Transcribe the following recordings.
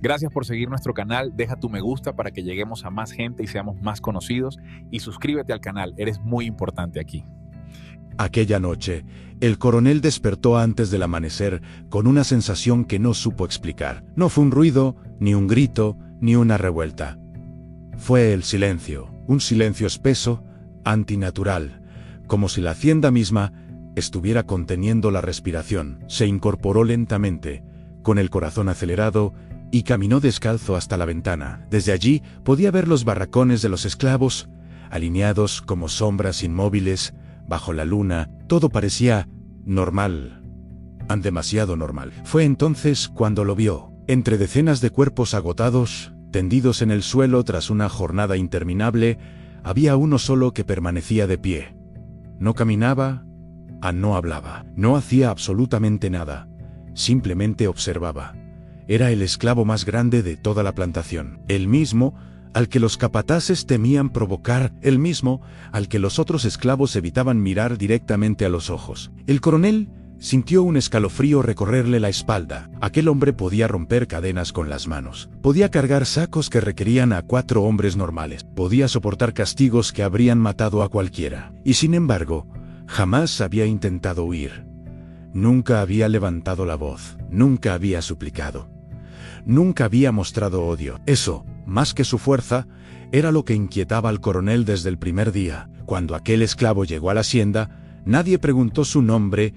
Gracias por seguir nuestro canal, deja tu me gusta para que lleguemos a más gente y seamos más conocidos y suscríbete al canal, eres muy importante aquí. Aquella noche, el coronel despertó antes del amanecer con una sensación que no supo explicar. No fue un ruido, ni un grito, ni una revuelta. Fue el silencio, un silencio espeso, antinatural, como si la hacienda misma estuviera conteniendo la respiración. Se incorporó lentamente, con el corazón acelerado, y caminó descalzo hasta la ventana. Desde allí podía ver los barracones de los esclavos, alineados como sombras inmóviles, bajo la luna. Todo parecía normal, demasiado normal. Fue entonces cuando lo vio, entre decenas de cuerpos agotados, tendidos en el suelo tras una jornada interminable. Había uno solo que permanecía de pie. No caminaba, no hablaba, no hacía absolutamente nada, simplemente observaba. Era el esclavo más grande de toda la plantación, el mismo al que los capataces temían provocar, el mismo al que los otros esclavos evitaban mirar directamente a los ojos. El coronel sintió un escalofrío recorrerle la espalda. Aquel hombre podía romper cadenas con las manos, podía cargar sacos que requerían a 4 hombres normales, podía soportar castigos que habrían matado a cualquiera. Y sin embargo, jamás había intentado huir. Nunca había levantado la voz, nunca había suplicado. Nunca había mostrado odio. Eso, más que su fuerza, era lo que inquietaba al coronel desde el primer día. Cuando aquel esclavo llegó a la hacienda, nadie preguntó su nombre,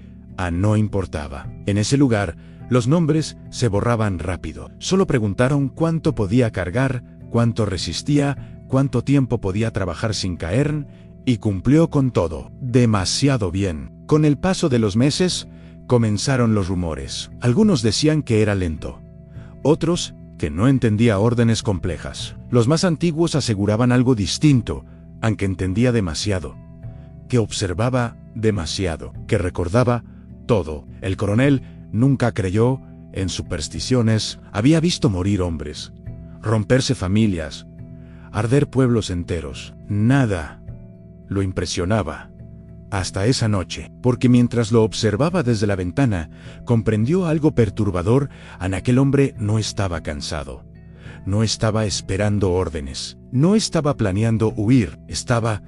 no importaba. En ese lugar, los nombres se borraban rápido. Solo preguntaron cuánto podía cargar, cuánto resistía, cuánto tiempo podía trabajar sin caer, y cumplió con todo. Demasiado bien. Con el paso de los meses, comenzaron los rumores. Algunos decían que era lento. Otros, que no entendía órdenes complejas. Los más antiguos aseguraban algo distinto, aunque entendía demasiado. Que observaba demasiado, que recordaba todo. El coronel nunca creyó en supersticiones. Había visto morir hombres, romperse familias, arder pueblos enteros. Nada lo impresionaba. Hasta esa noche, porque mientras lo observaba desde la ventana, comprendió algo perturbador. Aquel hombre no estaba cansado, no estaba esperando órdenes, no estaba planeando huir, estaba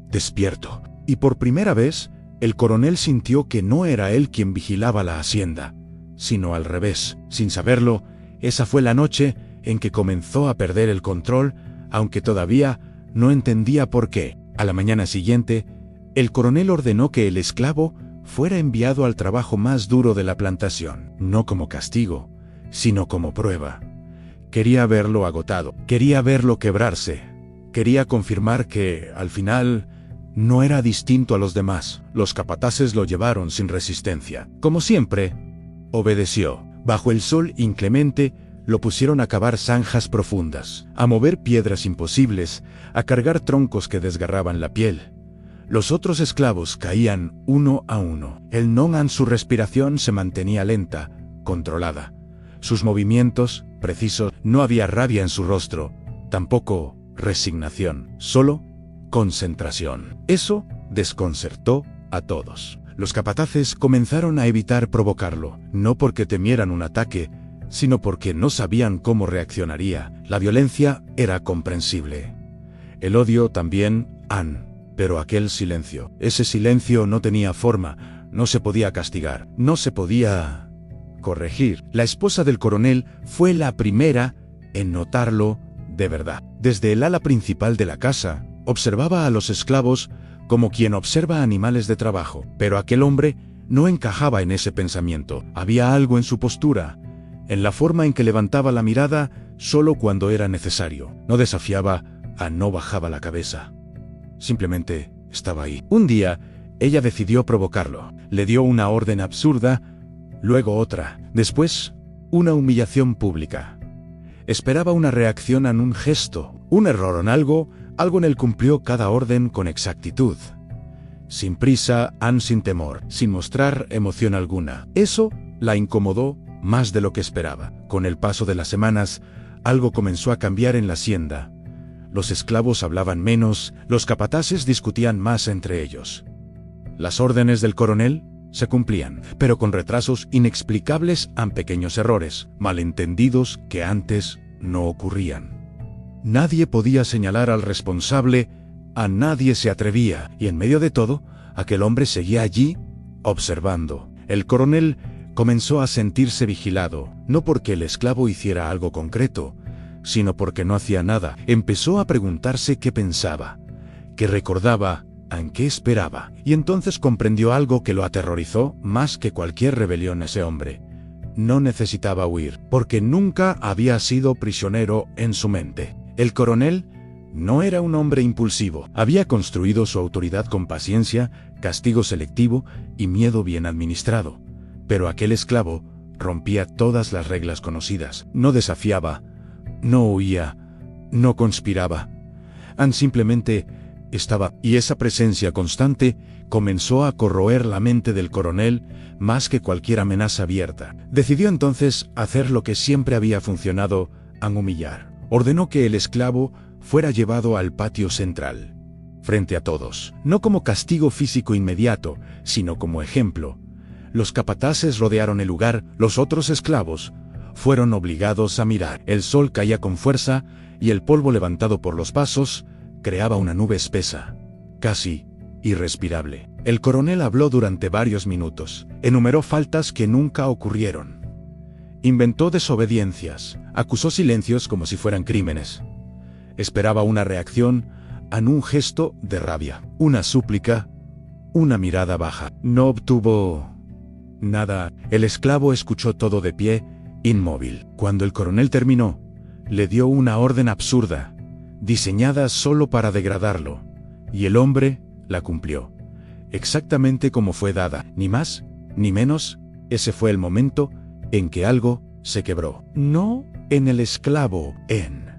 despierto. Y por primera vez, el coronel sintió que no era él quien vigilaba la hacienda, sino al revés. Sin saberlo, esa fue la noche en que comenzó a perder el control, aunque todavía no entendía por qué. A la mañana siguiente, el coronel ordenó que el esclavo fuera enviado al trabajo más duro de la plantación, no como castigo, sino como prueba. Quería verlo agotado, quería verlo quebrarse, quería confirmar que, al final, no era distinto a los demás. Los capataces lo llevaron sin resistencia. Como siempre, obedeció. Bajo el sol inclemente, lo pusieron a cavar zanjas profundas, a mover piedras imposibles, a cargar troncos que desgarraban la piel. Los otros esclavos caían uno a uno. Su respiración se mantenía lenta, controlada. Sus movimientos, precisos. No había rabia en su rostro, tampoco resignación, solo concentración. Eso desconcertó a todos. Los capataces comenzaron a evitar provocarlo, no porque temieran un ataque, sino porque no sabían cómo reaccionaría. La violencia era comprensible. El odio también, pero aquel silencio, ese silencio no tenía forma, no se podía castigar, no se podía corregir. La esposa del coronel fue la primera en notarlo de verdad. Desde el ala principal de la casa, observaba a los esclavos como quien observa animales de trabajo, pero aquel hombre no encajaba en ese pensamiento. Había algo en su postura, en la forma en que levantaba la mirada solo cuando era necesario. No desafiaba, no bajaba la cabeza. Simplemente estaba ahí. Un día, ella decidió provocarlo. Le dio una orden absurda, luego otra, después, una humillación pública. Esperaba una reacción en un gesto, un error en algo en el cumplió cada orden con exactitud. Sin prisa, sin temor, sin mostrar emoción alguna. Eso la incomodó más de lo que esperaba. Con el paso de las semanas, algo comenzó a cambiar en la hacienda. Los esclavos hablaban menos, los capataces discutían más entre ellos. Las órdenes del coronel se cumplían, pero con retrasos inexplicables a pequeños errores, malentendidos que antes no ocurrían. Nadie podía señalar al responsable, a nadie se atrevía, y en medio de todo, aquel hombre seguía allí, observando. El coronel comenzó a sentirse vigilado, no porque el esclavo hiciera algo concreto, sino porque no hacía nada. Empezó a preguntarse qué pensaba, qué recordaba, en qué esperaba, y entonces comprendió algo que lo aterrorizó más que cualquier rebelión. Ese hombre no necesitaba huir, porque nunca había sido prisionero en su mente. El coronel no era un hombre impulsivo. Había construido su autoridad con paciencia, castigo selectivo y miedo bien administrado. Pero aquel esclavo rompía todas las reglas conocidas. No desafiaba, no huía, no conspiraba. Simplemente estaba, y esa presencia constante comenzó a corroer la mente del coronel más que cualquier amenaza abierta. Decidió entonces hacer lo que siempre había funcionado: humillar. Ordenó que el esclavo fuera llevado al patio central, frente a todos, no como castigo físico inmediato, sino como ejemplo. Los capataces rodearon el lugar, los otros esclavos fueron obligados a mirar. El sol caía con fuerza y el polvo levantado por los pasos creaba una nube espesa, casi irrespirable. El coronel habló durante varios minutos, enumeró faltas que nunca ocurrieron, inventó desobediencias, acusó silencios como si fueran crímenes. Esperaba una reacción en un gesto de rabia, una súplica, una mirada baja. No obtuvo nada. El esclavo escuchó todo de pie, inmóvil. Cuando el coronel terminó, le dio una orden absurda, diseñada solo para degradarlo, y el hombre la cumplió, exactamente como fue dada, ni más ni menos. Ese fue el momento en que algo se quebró. No en el esclavo, en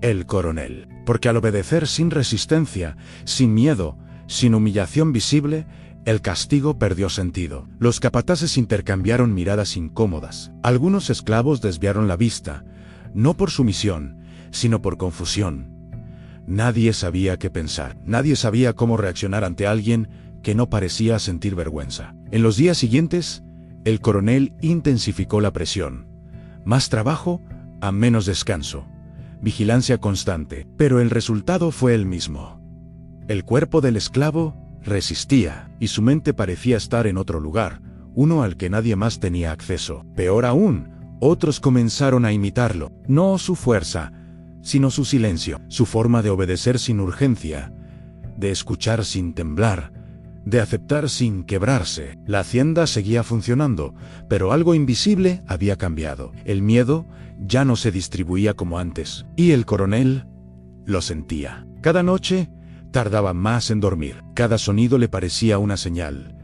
el coronel. Porque al obedecer sin resistencia, sin miedo, sin humillación visible, el castigo perdió sentido. Los capataces intercambiaron miradas incómodas. Algunos esclavos desviaron la vista, no por sumisión, sino por confusión. Nadie sabía qué pensar. Nadie sabía cómo reaccionar ante alguien que no parecía sentir vergüenza. En los días siguientes, el coronel intensificó la presión. Más trabajo a menos descanso. Vigilancia constante. Pero el resultado fue el mismo. El cuerpo del esclavo resistía, y su mente parecía estar en otro lugar, uno al que nadie más tenía acceso. Peor aún, otros comenzaron a imitarlo. No su fuerza, sino su silencio, su forma de obedecer sin urgencia, de escuchar sin temblar, de aceptar sin quebrarse. La hacienda seguía funcionando, pero algo invisible había cambiado. El miedo ya no se distribuía como antes, y el coronel lo sentía. Cada noche tardaba más en dormir. Cada sonido le parecía una señal,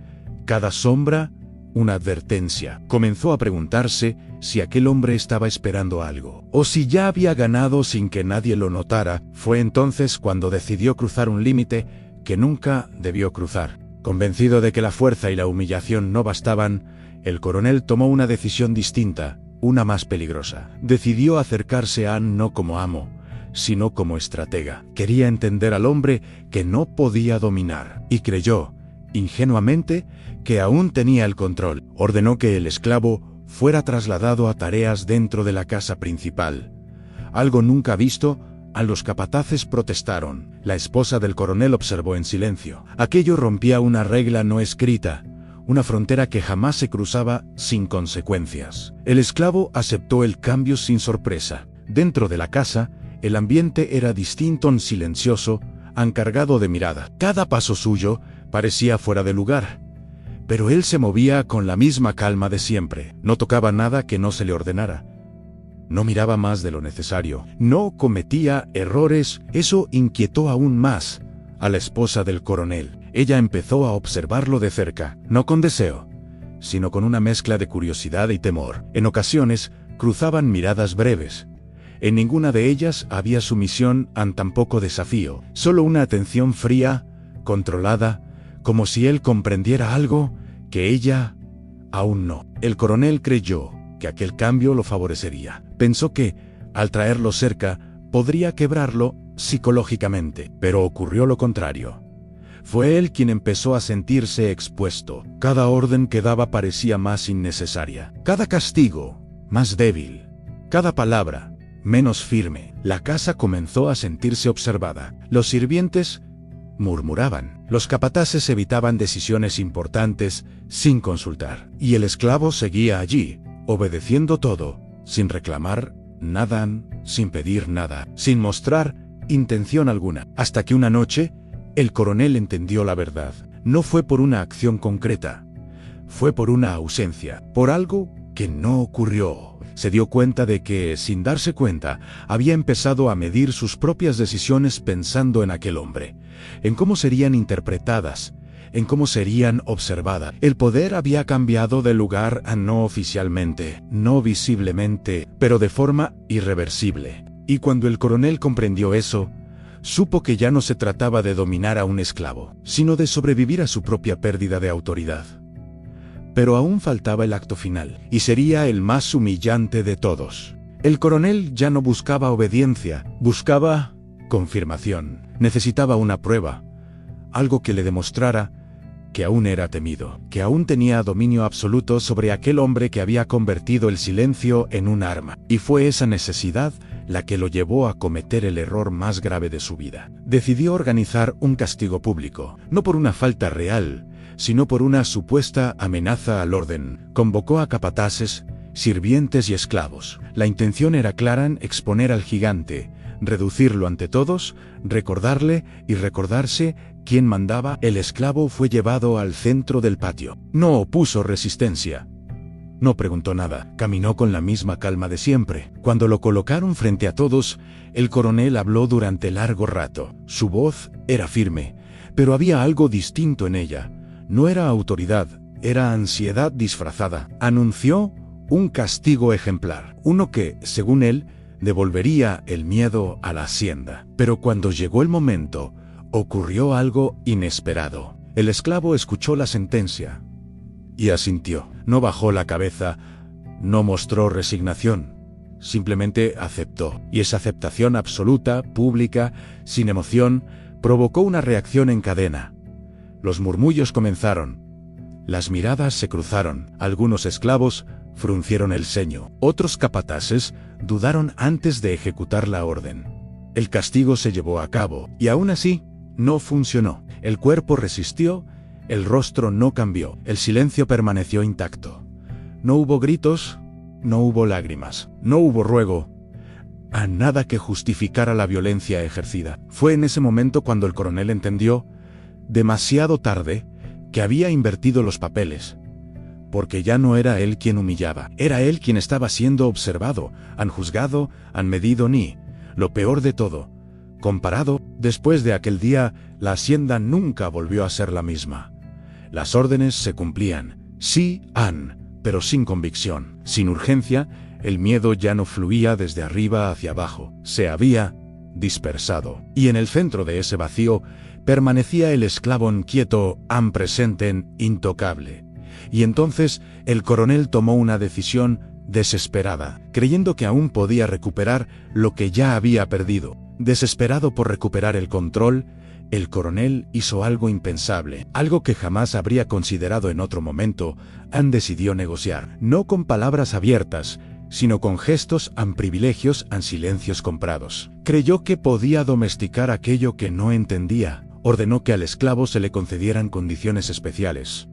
cada sombra una advertencia. Comenzó a preguntarse si aquel hombre estaba esperando algo, o si ya había ganado sin que nadie lo notara. Fue entonces cuando decidió cruzar un límite que nunca debió cruzar. Convencido de que la fuerza y la humillación no bastaban, el coronel tomó una decisión distinta, una más peligrosa. Decidió acercarse a Anne no como amo, sino como estratega. Quería entender al hombre que no podía dominar, y creyó, ingenuamente, que aún tenía el control. Ordenó que el esclavo fuera trasladado a tareas dentro de la casa principal. Algo nunca visto. A los capataces protestaron. La esposa del coronel observó en silencio. Aquello rompía una regla no escrita, una frontera que jamás se cruzaba sin consecuencias. El esclavo aceptó el cambio sin sorpresa. Dentro de la casa, el ambiente era distinto, silencioso, encargado de mirada. Cada paso suyo parecía fuera de lugar, pero él se movía con la misma calma de siempre. No tocaba nada que no se le ordenara. No miraba más de lo necesario. No cometía errores. Eso inquietó aún más a la esposa del coronel. Ella empezó a observarlo de cerca, no con deseo, sino con una mezcla de curiosidad y temor. En ocasiones, cruzaban miradas breves. En ninguna de ellas había sumisión ni tampoco desafío, solo una atención fría, controlada, como si él comprendiera algo que ella aún no. El coronel creyó que aquel cambio lo favorecería. Pensó que, al traerlo cerca, podría quebrarlo psicológicamente, pero ocurrió lo contrario. Fue él quien empezó a sentirse expuesto. Cada orden que daba parecía más innecesaria. Cada castigo, más débil. Cada palabra, menos firme. La casa comenzó a sentirse observada. Los sirvientes murmuraban. Los capataces evitaban decisiones importantes sin consultar. Y el esclavo seguía allí, obedeciendo todo, sin reclamar nada, sin pedir nada, sin mostrar intención alguna. Hasta que una noche, el coronel entendió la verdad. No fue por una acción concreta, fue por una ausencia, por algo que no ocurrió. Se dio cuenta de que, sin darse cuenta, había empezado a medir sus propias decisiones pensando en aquel hombre, en cómo serían interpretadas, en cómo serían observadas. El poder había cambiado de lugar a no oficialmente, no visiblemente, pero de forma irreversible. Y cuando el coronel comprendió eso, supo que ya no se trataba de dominar a un esclavo, sino de sobrevivir a su propia pérdida de autoridad. Pero aún faltaba el acto final, y sería el más humillante de todos. El coronel ya no buscaba obediencia, buscaba confirmación. Necesitaba una prueba, algo que le demostrara que aún era temido, que aún tenía dominio absoluto sobre aquel hombre que había convertido el silencio en un arma. Y fue esa necesidad la que lo llevó a cometer el error más grave de su vida. Decidió organizar un castigo público, no por una falta real, sino por una supuesta amenaza al orden. Convocó a capataces, sirvientes y esclavos. La intención era clara: exponer al gigante, reducirlo ante todos, recordarle y recordarse quién mandaba. El esclavo fue llevado al centro del patio. No opuso resistencia. No preguntó nada. Caminó con la misma calma de siempre. Cuando lo colocaron frente a todos, el coronel habló durante largo rato. Su voz era firme, pero había algo distinto en ella. No era autoridad, era ansiedad disfrazada. Anunció un castigo ejemplar, uno que, según él, devolvería el miedo a la hacienda. Pero cuando llegó el momento, ocurrió algo inesperado. El esclavo escuchó la sentencia y asintió. No bajó la cabeza, no mostró resignación, simplemente aceptó. Y esa aceptación absoluta, pública, sin emoción, provocó una reacción en cadena. Los murmullos comenzaron. Las miradas se cruzaron. Algunos esclavos fruncieron el ceño. Otros capataces dudaron antes de ejecutar la orden. El castigo se llevó a cabo, y aún así, no funcionó. El cuerpo resistió, el rostro no cambió, el silencio permaneció intacto. No hubo gritos, no hubo lágrimas, no hubo ruego, a nada que justificara la violencia ejercida. Fue en ese momento cuando el coronel entendió, demasiado tarde, que había invertido los papeles. Porque ya no era él quien humillaba, era él quien estaba siendo observado, han juzgado, han medido ni, lo peor de todo, comparado. Después de aquel día, la hacienda nunca volvió a ser la misma. Las órdenes se cumplían, sí, pero sin convicción, sin urgencia. El miedo ya no fluía desde arriba hacia abajo, se había dispersado. Y en el centro de ese vacío, permanecía el esclavo quieto, presente, intocable. Y entonces, el coronel tomó una decisión desesperada, creyendo que aún podía recuperar lo que ya había perdido. Desesperado por recuperar el control, el coronel hizo algo impensable, algo que jamás habría considerado en otro momento. Decidió negociar, no con palabras abiertas, sino con gestos, privilegios, silencios comprados. Creyó que podía domesticar aquello que no entendía. Ordenó que al esclavo se le concedieran condiciones especiales.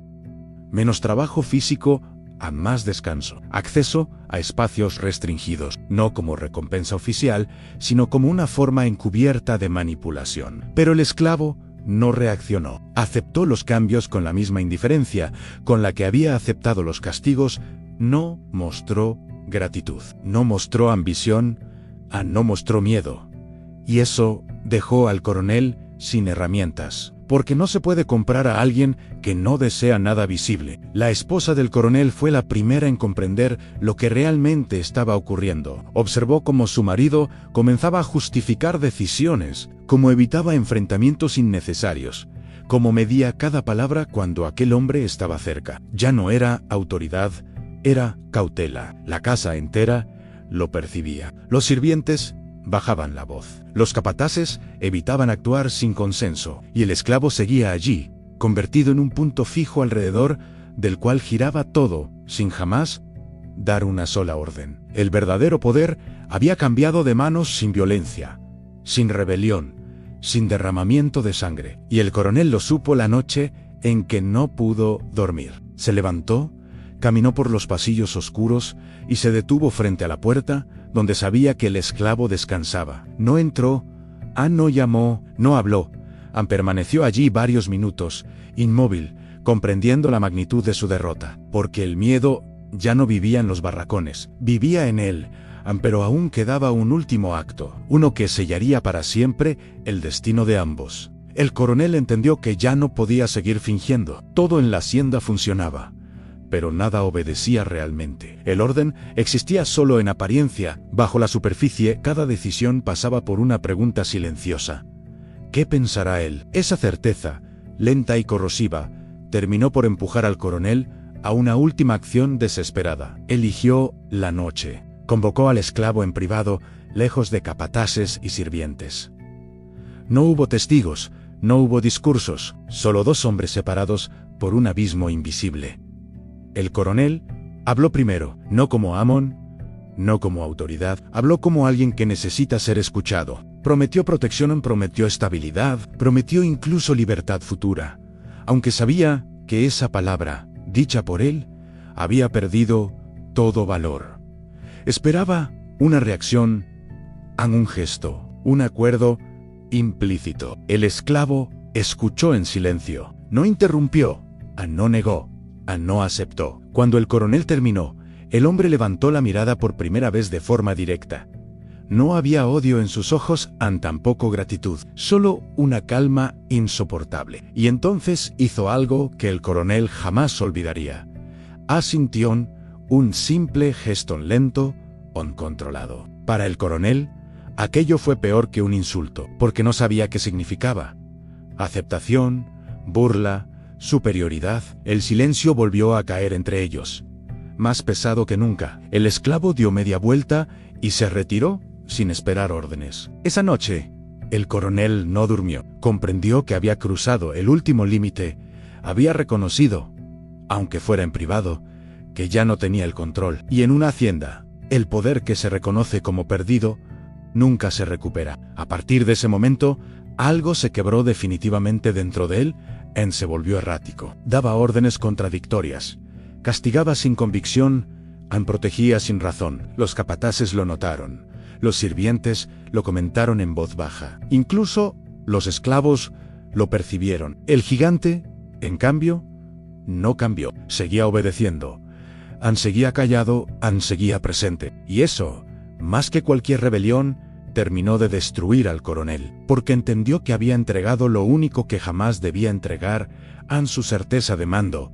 Menos trabajo físico, a más descanso. Acceso a espacios restringidos, no como recompensa oficial, sino como una forma encubierta de manipulación. Pero el esclavo no reaccionó. Aceptó los cambios con la misma indiferencia con la que había aceptado los castigos. No mostró gratitud, no mostró ambición, no mostró miedo. Y eso dejó al coronel sin herramientas, porque no se puede comprar a alguien que no desea nada visible. La esposa del coronel fue la primera en comprender lo que realmente estaba ocurriendo. Observó cómo su marido comenzaba a justificar decisiones, cómo evitaba enfrentamientos innecesarios, cómo medía cada palabra cuando aquel hombre estaba cerca. Ya no era autoridad, era cautela. La casa entera lo percibía. Los sirvientes bajaban la voz. Los capataces evitaban actuar sin consenso, y el esclavo seguía allí, convertido en un punto fijo alrededor del cual giraba todo, sin jamás dar una sola orden. El verdadero poder había cambiado de manos sin violencia, sin rebelión, sin derramamiento de sangre, y el coronel lo supo la noche en que no pudo dormir. Se levantó, caminó por los pasillos oscuros y se detuvo frente a la puerta, donde sabía que el esclavo descansaba. No entró, no llamó, no habló. Permaneció allí varios minutos, inmóvil, comprendiendo la magnitud de su derrota, porque el miedo ya no vivía en los barracones, vivía en él, pero aún quedaba un último acto, uno que sellaría para siempre el destino de ambos. El coronel entendió que ya no podía seguir fingiendo. Todo en la hacienda funcionaba, pero nada obedecía realmente. El orden existía solo en apariencia. Bajo la superficie, cada decisión pasaba por una pregunta silenciosa. ¿Qué pensará él? Esa certeza, lenta y corrosiva, terminó por empujar al coronel a una última acción desesperada. Eligió la noche. Convocó al esclavo en privado, lejos de capataces y sirvientes. No hubo testigos, no hubo discursos, solo dos hombres separados por un abismo invisible. El coronel habló primero, no como Amon, no como autoridad, habló como alguien que necesita ser escuchado. Prometió protección, prometió estabilidad, prometió incluso libertad futura, aunque sabía que esa palabra, dicha por él, había perdido todo valor. Esperaba una reacción, un gesto, un acuerdo implícito. El esclavo escuchó en silencio, no interrumpió, no negó, no aceptó. Cuando el coronel terminó, el hombre levantó la mirada por primera vez de forma directa. No había odio en sus ojos, tampoco gratitud, solo una calma insoportable. Y entonces hizo algo que el coronel jamás olvidaría. Asintió un simple gesto lento, controlado. Para el coronel, aquello fue peor que un insulto, porque no sabía qué significaba. Aceptación, burla, superioridad. El silencio volvió a caer entre ellos, más pesado que nunca. El esclavo dio media vuelta y se retiró sin esperar órdenes. Esa noche, el coronel no durmió. Comprendió que había cruzado el último límite, había reconocido, aunque fuera en privado, que ya no tenía el control. Y en una hacienda, el poder que se reconoce como perdido nunca se recupera. A partir de ese momento, algo se quebró definitivamente dentro de él, se volvió errático. Daba órdenes contradictorias, castigaba sin convicción, protegía sin razón. Los capataces lo notaron. Los sirvientes lo comentaron en voz baja. Incluso los esclavos lo percibieron. El gigante, en cambio, no cambió. Seguía obedeciendo. Seguía callado, seguía presente. Y eso, más que cualquier rebelión, terminó de destruir al coronel, porque entendió que había entregado lo único que jamás debía entregar, su certeza de mando.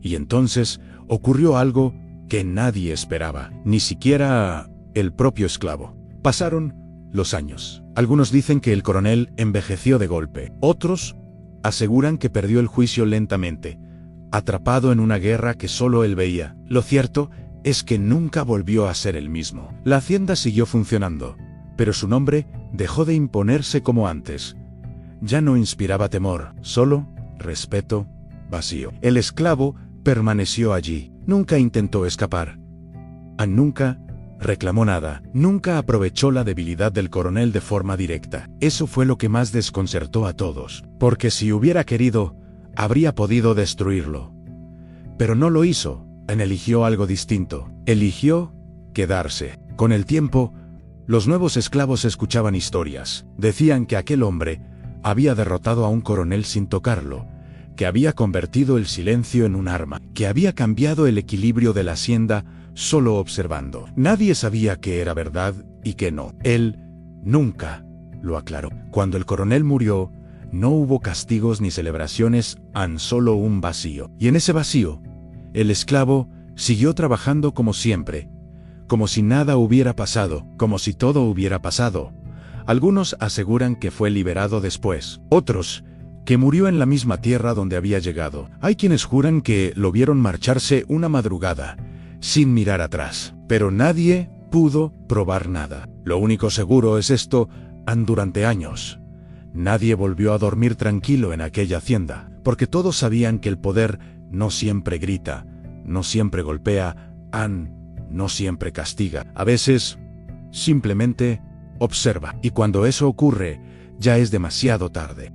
Y entonces ocurrió algo que nadie esperaba, ni siquiera el propio esclavo. Pasaron los años. Algunos dicen que el coronel envejeció de golpe. Otros aseguran que perdió el juicio lentamente, atrapado en una guerra que solo él veía. Lo cierto es que nunca volvió a ser el mismo. La hacienda siguió funcionando, pero su nombre dejó de imponerse como antes. Ya no inspiraba temor, solo respeto, vacío. El esclavo permaneció allí. Nunca intentó escapar. Nunca reclamó nada. Nunca aprovechó la debilidad del coronel de forma directa. Eso fue lo que más desconcertó a todos, porque si hubiera querido, habría podido destruirlo. Pero no lo hizo. Eligió algo distinto. Eligió quedarse. Con el tiempo, los nuevos esclavos escuchaban historias. Decían que aquel hombre había derrotado a un coronel sin tocarlo, que había convertido el silencio en un arma, que había cambiado el equilibrio de la hacienda solo observando. Nadie sabía qué era verdad y qué no. Él nunca lo aclaró. Cuando el coronel murió, no hubo castigos ni celebraciones, solo un vacío. Y en ese vacío, el esclavo siguió trabajando como siempre, como si nada hubiera pasado, como si todo hubiera pasado. Algunos aseguran que fue liberado después, otros que murió en la misma tierra donde había llegado. Hay quienes juran que lo vieron marcharse una madrugada, sin mirar atrás. Pero nadie pudo probar nada. Lo único seguro es esto, durante años. Nadie volvió a dormir tranquilo en aquella hacienda, porque todos sabían que el poder no siempre grita, no siempre golpea, no siempre castiga. A veces, simplemente observa. Y cuando eso ocurre, ya es demasiado tarde.